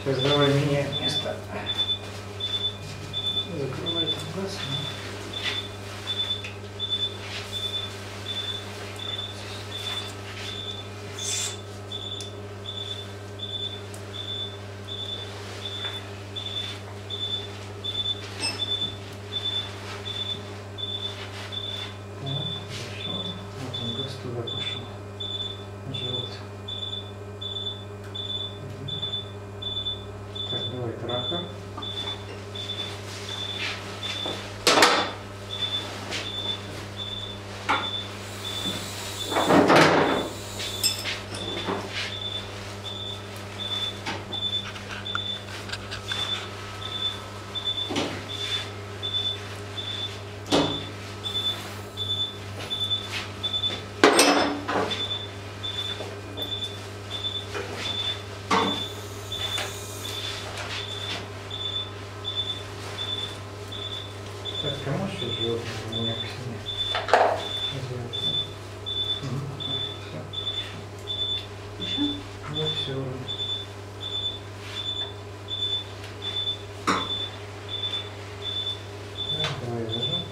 То есть давай менять место. Закрывай там газ. Туда пошел. Живот. Так, давай трактор. Так, кому еще животное у меня к себе? Все. Еще? Ну все. Так, давай зажжем.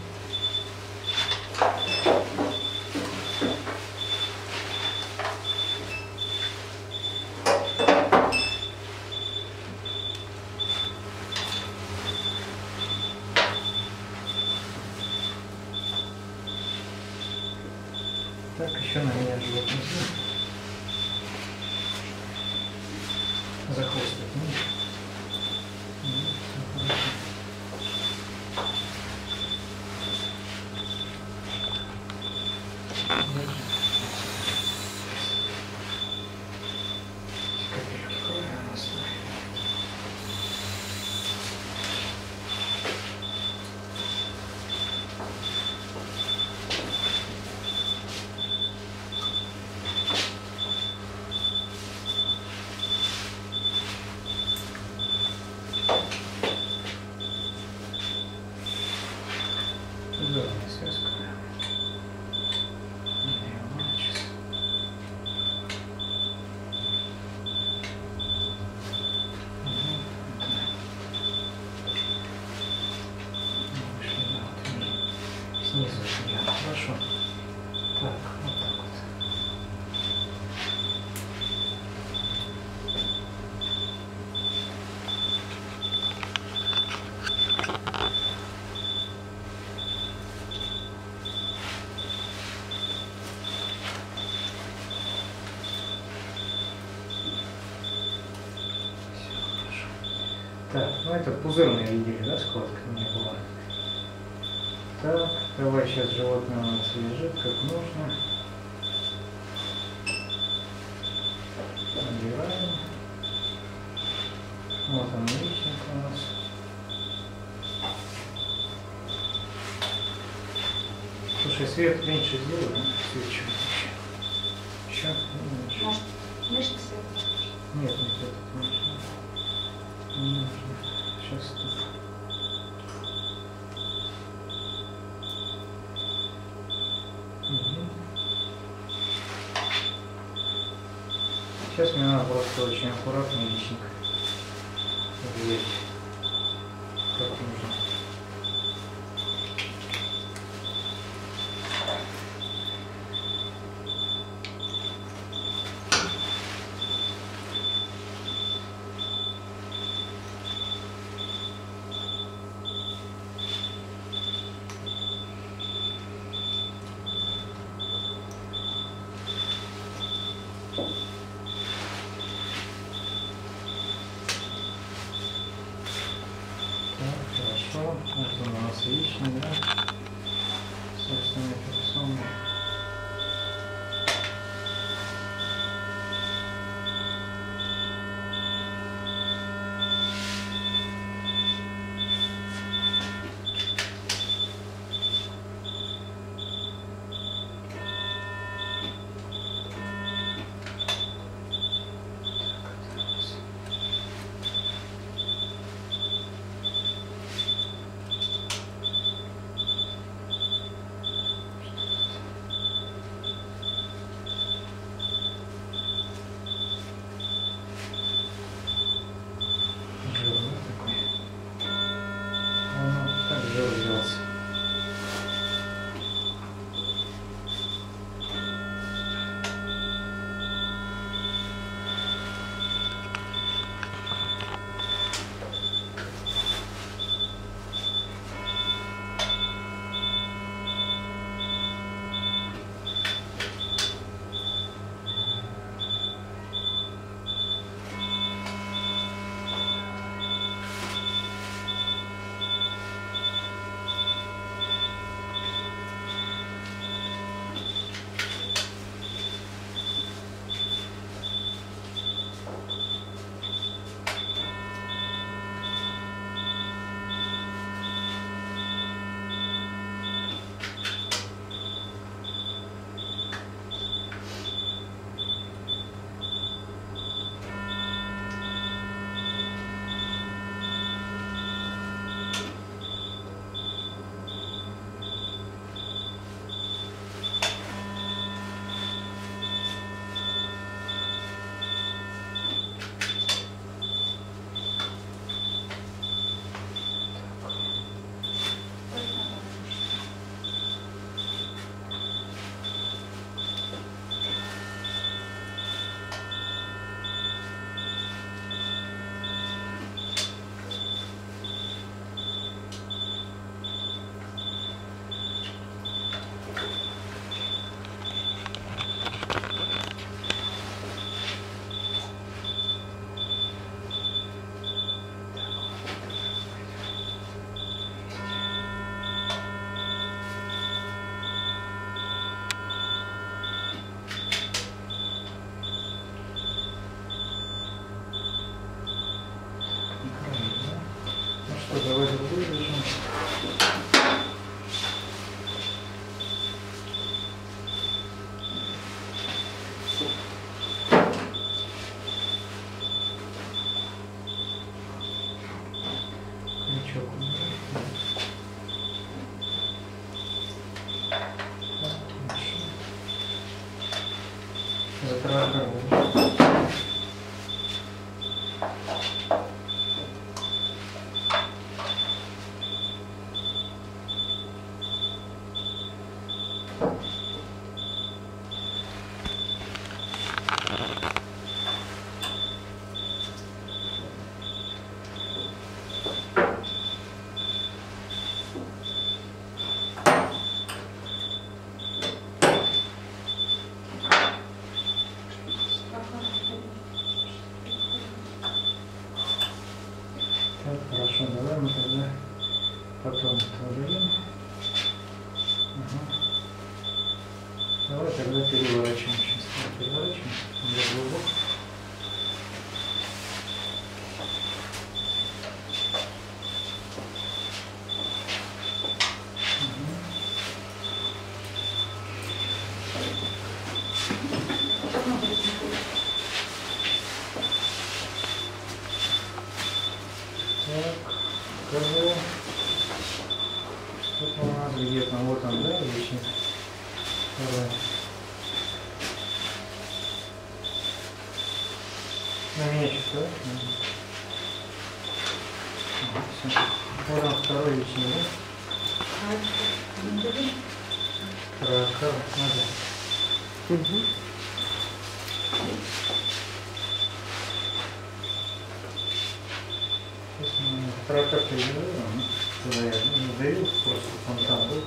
Так, еще на меня животное. За хвост отнимешь. Зеленая связка. Снизу я. Хорошо. Так, вот так вот. Так, ну это пузырные видели, да, складка у меня была. Так, давай сейчас животное у нас лежит как нужно. Набираем. Вот он, личник у нас. Слушай, свет меньше сделай, да? Свет чуть еще. Еще? Может, меньше свет? Нет, нет, это меньше. Не нужно. Сейчас тут. Угу. Сейчас мне надо просто очень аккуратно личник взять, как нужно. Хорошо, это у нас лишний, да? Собственно, персона. давай другой режим. Крючок убираем. Отлично. Затрагиваем. Так, хорошо, давай мы тогда потом проверим. Ага. Давай тогда переворачиваем. Сейчас переворачиваем. Для глубоко. Так, кого? Что-то у нас где-то, вот он, да, лишний. Давай. На меч, да? Ага, все. Вот он, второй лишний, да? Вторая надо. Угу. Прокат изолирован, туда я не давил, просто фонтан был.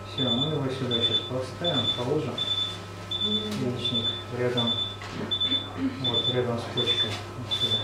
Все, мы его сюда сейчас поставим, положим. Яичник рядом, вот рядом с почкой. Вот сюда.